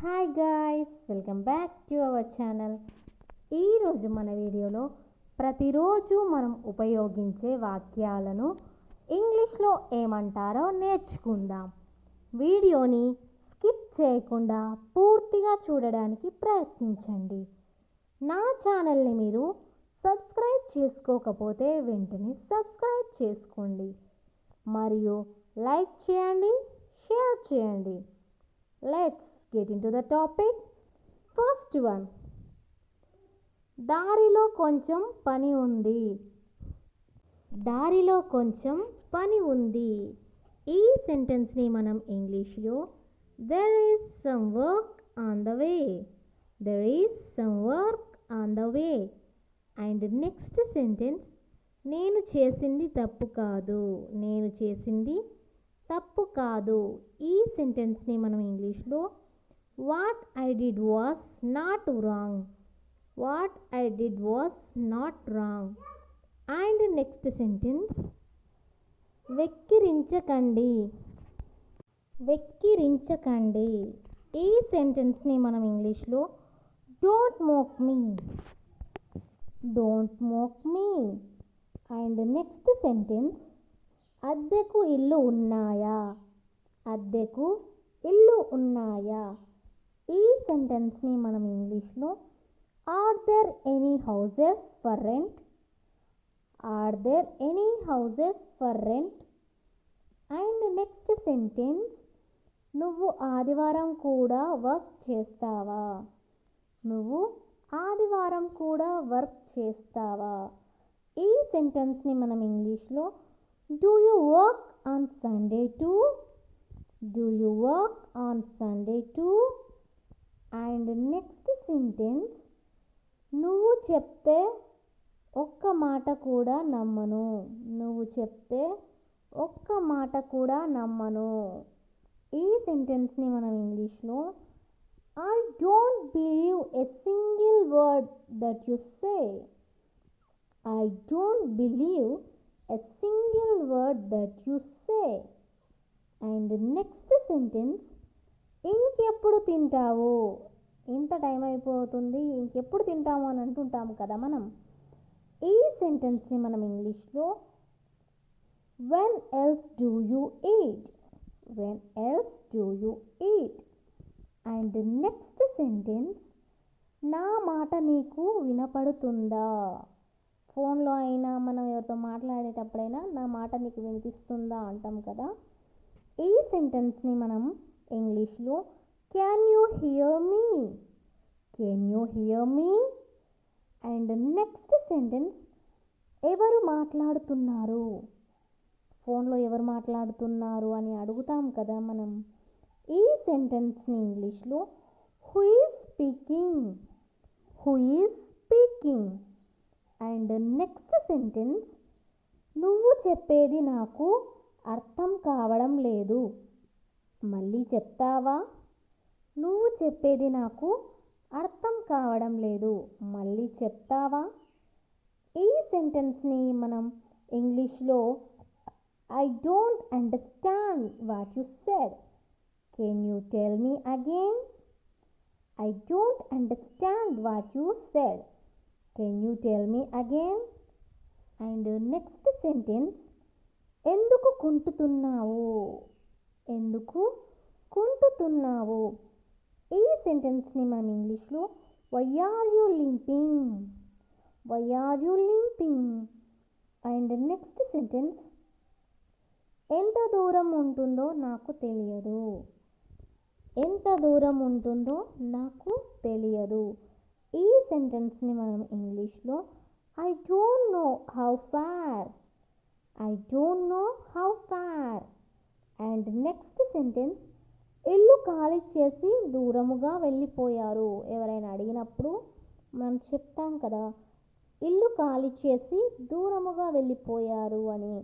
Hi guys, welcome back to our channel. ఈరోజు మన వీడియోలో ప్రతిరోజు మనం ఉపయోగించే వాక్యాలను ఇంగ్లీష్లో ఏమంటారో నేర్చుకుందాం. వీడియోని స్కిప్ చేయకుండా పూర్తిగా చూడడానికి ప్రయత్నించండి. నా ఛానల్ని మీరు సబ్స్క్రైబ్ చేసుకోకపోతే వెంటనే సబ్స్క్రైబ్ చేసుకోండి మరియు లైక్ చేయండి, షేర్ చేయండి. Let's get into the topic. First one. దారిలో కొంచెం పని ఉంది. దారిలో కొంచెం పని ఉంది. ఈ సెంటెన్స్ని మనం ఇంగ్లీష్లో there is some work on the way. There is some work on the way. And next sentence, నేను చేసింది తప్పు కాదు. నేను చేసింది తప్పు కాదు. ఈ సెంటెన్స్ని మనం ఇంగ్లీష్లో what I did was not wrong. What I did was not wrong. And next sentence, వెక్కిరించకండి. వెక్కిరించకండి. ఈ సెంటెన్స్ని మనం ఇంగ్లీష్లో don't mock me. Don't mock me. And next sentence, అద్దెకు ఇల్లు ఉన్నాయా. అద్దెకు ఇల్లు ఉన్నాయా. ఈ సెంటెన్స్ని మనం ఇంగ్లీష్లో are there any houses for rent. Are there any houses for rent. And next sentence, నువ్వు ఆదివారం కూడా వర్క్ చేస్తావా. నువ్వు ఆదివారం కూడా వర్క్ చేస్తావా. ఈ సెంటెన్స్ని మనం ఇంగ్లీష్లో Do you work on Sunday too? Do you work on Sunday too? And next sentence, నువ్వు చెప్తే ఒక్క మాట కూడా నమ్మను. నువ్వు చెప్తే ఒక్క మాట కూడా నమ్మను. ఈ సెంటెన్స్ని మనం ఇంగ్లీష్లో I don't believe a single word that you say. I don't believe a single word that you say. And next sentence, ఇంకెప్పుడు తింటావు. ఇంత టైం అయిపోతుంది, ఇంకెప్పుడు తింటాము అని అంటుంటాము కదా మనం. ఈ సెంటెన్స్ని మనం ఇంగ్లీష్లో when else do you eat. When else do you eat. And next sentence, నా మాట నీకు వినపడుతుందా. ఫోన్లో అయినా మనం ఎవరితో మాట్లాడేటప్పుడైనా నా మాట నీకు వినిపిస్తుందా అంటాం కదా. ఈ సెంటెన్స్ని మనం ఇంగ్లీష్లో can you here me. Can you here me. And next sentence, ఎవరు మాట్లాడుతున్నారు. ఫోన్లో ఎవరు మాట్లాడుతున్నారు అని అడుగుతాం కదా మనం. ఈ సెంటెన్స్ని ఇంగ్లీష్లో who is speaking. Who is speaking. And next sentence, నువ్వు చెప్పేది నాకు అర్థం కావడం లేదు. మళ్ళీ చెప్తావా. నువ్వు చెప్పేది నాకు అర్థం కావడం లేదు. మళ్ళీ చెప్తావా. ఈ సెంటెన్స్ని మనం ఇంగ్లీష్లో I don't understand what you said. Can you tell me again. I don't understand what you said. Can you tell me again? And next sentence, ఎందుకు కుంటుతున్నావు. ఎందుకు కుంటుతున్నావు. ఈ సెంటెన్స్ని మనం ఇంగ్లీష్లో why are you limping. Why are you limping. And next sentence, ఎంత దూరం ఉంటుందో నాకు తెలియదు. ఎంత దూరం ఉంటుందో నాకు తెలియదు. ఈ సెంటెన్స్ని మనం ఇంగ్లీష్లో I don't know how far. I don't know how far. And next sentence, ఇల్లు ఖాళీ చేసి దూరముగా వెళ్ళిపోయారు. ఎవరైనా అడిగినప్పుడు మనం చెప్తాం కదా, ఇల్లు ఖాళీ చేసి దూరముగా వెళ్ళిపోయారు అని.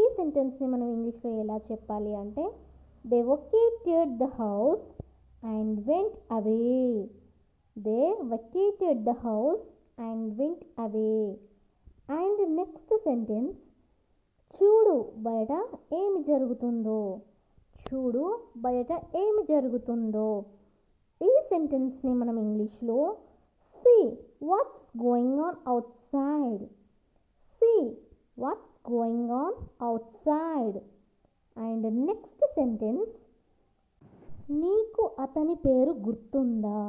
ఈ సెంటెన్స్ని మనం ఇంగ్లీష్లో ఎలా చెప్పాలి అంటే they vacated the house and went away. They vacated the house and went away. And next sentence, చూడు బయట ఏమి జరుగుతుందో. చూడు బయట ఏమి జరుగుతుందో. ఈ సెంటెన్స్ని మనం ఇంగ్లీష్లో see what's going on outside. See what's going on outside. And next sentence, నీకు అతని పేరు గుర్తుందా.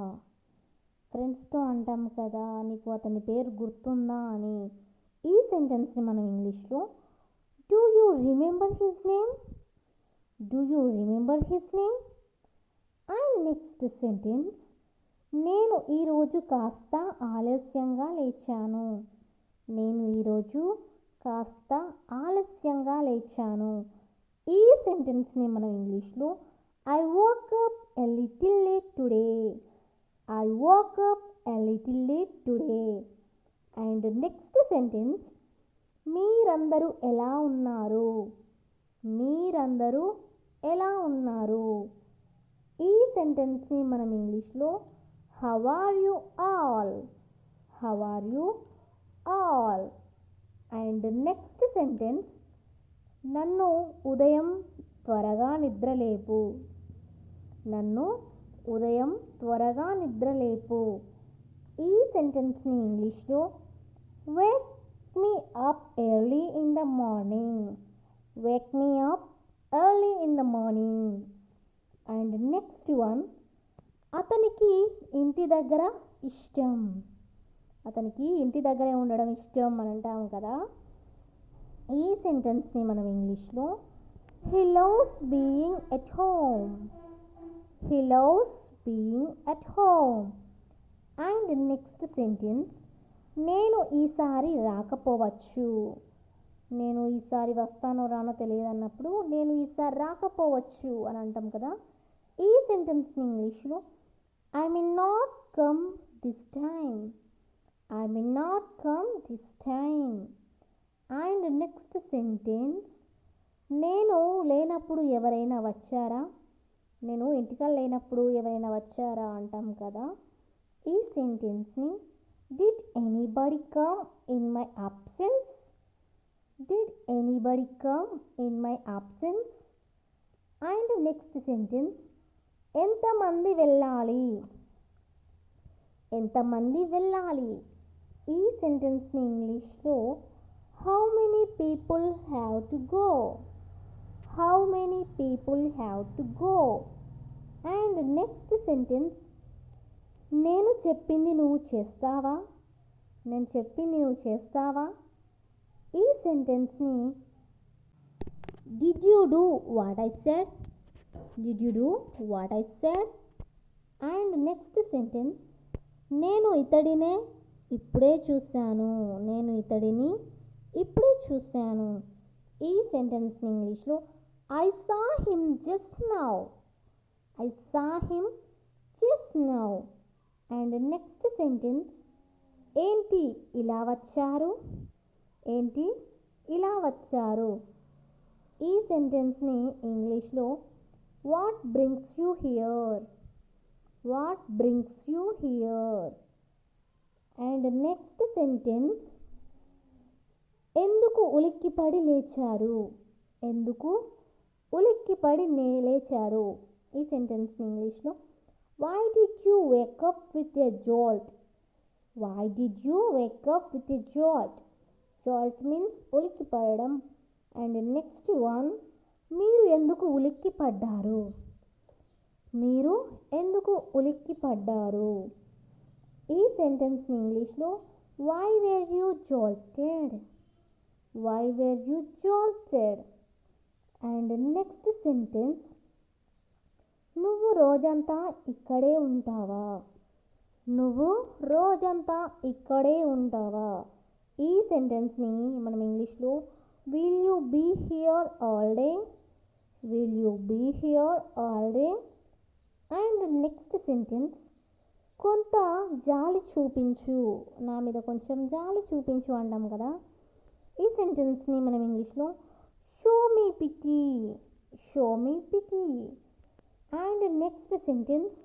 ఫ్రెండ్స్తో అంటాం కదా, నీకు అతని పేరు గుర్తుందా అని. ఈ సెంటెన్స్ని మనం ఇంగ్లీష్లో do you remember his name. Do you remember his name. And next sentence, నేను ఈరోజు కాస్త ఆలస్యంగా లేచాను. నేను ఈరోజు కాస్త ఆలస్యంగా లేచాను. ఈ సెంటెన్స్ని మనం ఇంగ్లీష్లో I woke up a little late today. I woke up a little late today. And next sentence, మీరందరూ ఎలా ఉన్నారు. మీరందరూ ఎలా ఉన్నారు. ఈ సెంటెన్స్ని మనం ఇంగ్లీష్లో how are you all. How are you all. And next sentence, నన్ను ఉదయం త్వరగా నిద్రలేపు. నన్ను ఉదయం త్వరగా నిద్రలేపు. ఈ సెంటెన్స్ని ఇంగ్లీష్లో Wake me up early in the morning. Wake me up early in the morning. And next one, అతనికి ఇంటి దగ్గర ఇష్టం. అతనికి ఇంటి దగ్గరే ఉండడం ఇష్టం అని అంటాం కదా. ఈ సెంటెన్స్ని మనం ఇంగ్లీష్లో he loves being at home. He loves being at home. And next sentence, నేను ఈసారి రాకపోవచ్చు. నేను ఈసారి వస్తానో రానో తెలియదు అన్నప్పుడు నేను ఈసారి రాకపోవచ్చు అని అంటాం కదా. ఈ సెంటెన్స్ని ఇంగ్లీష్లో I may not come this time. I may not come this time. And next sentence, నేను లేనప్పుడు ఎవరైనా వచ్చారా. నేను ఇంటికి లేనప్పుడు ఎవరైనా వచ్చారా అంటాం కదా. ఈ సెంటెన్స్ని did anybody come in my absence. Did anybody come in my absence. And next sentence, ఎంతమంది వెళ్ళాలి. ఎంతమంది వెళ్ళాలి. ఈ సెంటెన్స్ని ఇంగ్లీష్లో how many people have to go. How many people have to go. And next sentence, నేను చెప్పింది నువ్వు చేస్తావా. నేను చెప్పింది నువ్వు చేస్తావా. ఈ సెంటెన్స్ని did you do what I said. Did you do what I said. And next sentence, నేను ఇతడినే ఇప్పుడే చూశాను. నేను ఇతడిని ఇప్పుడే చూశాను. ఈ సెంటెన్స్ని ఇంగ్లీష్లో I saw him just now. I saw him just now. And next sentence, ఏంటి ఇలా వచ్చారు. ఏంటి ఇలా వచ్చారు. ఈ సెంటెన్స్ని ఇంగ్లీష్లో what brings you here. What brings you here. And next sentence, ఎందుకు ఉలిక్కిపడి లేచారు. ఎందుకు ఉలిక్కిపడి లేచారు. ఈ సెంటెన్స్ని ఇంగ్లీష్లో why did you wake up with a jolt. Why did you wake up with a jolt. Jolt means ఉలిక్కిపడడం. అండ్ నెక్స్ట్ వన్, మీరు ఎందుకు ఉలిక్కిపడ్డారు. మీరు ఎందుకు ఉలిక్కిపడ్డారు. ఈ సెంటెన్స్ని ఇంగ్లీష్లో why were you jolted. Why were you jolted. And next sentence, నువ్వు రోజంతా ఇక్కడే ఉంటావా. నువ్వు రోజంతా ఇక్కడే ఉంటావా. ఈ సెంటెన్స్ని మనం ఇంగ్లీష్లో will you be here all day. Will you be here all day. And next sentence, కొంత జాలి చూపించు. నా మీద కొంచెం జాలి చూపించు అంటాం కదా. ఈ సెంటెన్స్ని మనం ఇంగ్లీష్లో show me pity. Show me pity. And next sentence,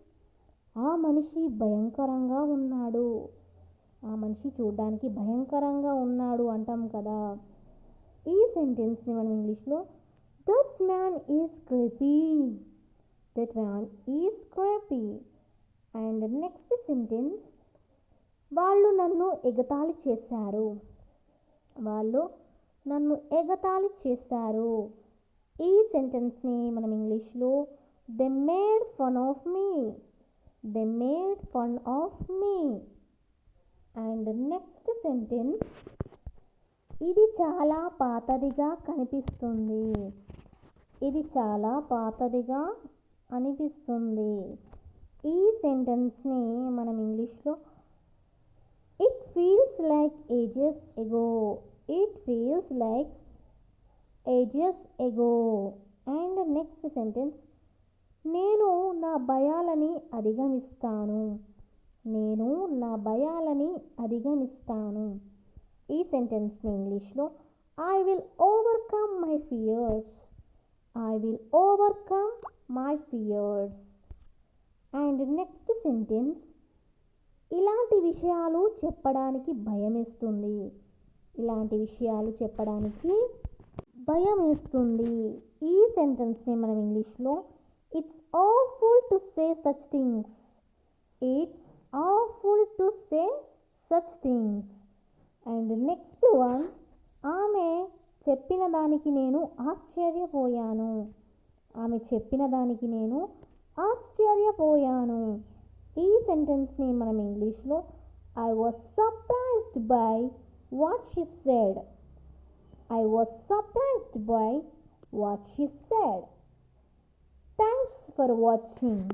ఆ మనిషి భయంకరంగా ఉన్నాడు. ఆ మనిషి చూడడానికి భయంకరంగా ఉన్నాడు అంటాం కదా. ఈ సెంటెన్స్ని మనం ఇంగ్లీష్లో that man is creepy. That man is creepy. And next sentence, వాళ్ళు నన్ను ఎగతాళి చేశారు. వాళ్ళు నన్ను ఎగతాళి చేశారు. ఈ సెంటెన్స్ని మనం ఇంగ్లీష్లో they made fun of me, they made fun of me. And next sentence, ఇది చాలా పాతదిగా కనిపిస్తుంది. ఇది చాలా పాతదిగా అనిపిస్తుంది. ఈ సెంటెన్స్ని మనం ఇంగ్లీష్లో it feels like ages ago, it feels like ages ago. And next sentence, నేను నా భయాలని అధిగమిస్తాను, నేను నా భయాలని అధిగమిస్తాను. ఈ సెంటెన్స్ని ఇంగ్లీష్లో I will overcome my fears, I will overcome my fears. And next sentence, ఇలాంటి విషయాలు చెప్పడానికి భయమేస్తుంది, ఇలాంటి విషయాలు చెప్పడానికి భయమేస్తుంది. ఈ సెంటెన్స్ని మనం ఇంగ్లీష్లో it's awful to say such things, it's awful to say such things. And next one, ఆమె చెప్పిన దానికి నేను ఆశ్చర్యపోయాను, ఆమె చెప్పిన దానికి నేను ఆశ్చర్యపోయాను. ఈ సెంటెన్స్ని మనం ఇంగ్లీష్లో I was surprised by what she said, I was surprised by what she said. Thanks for watching.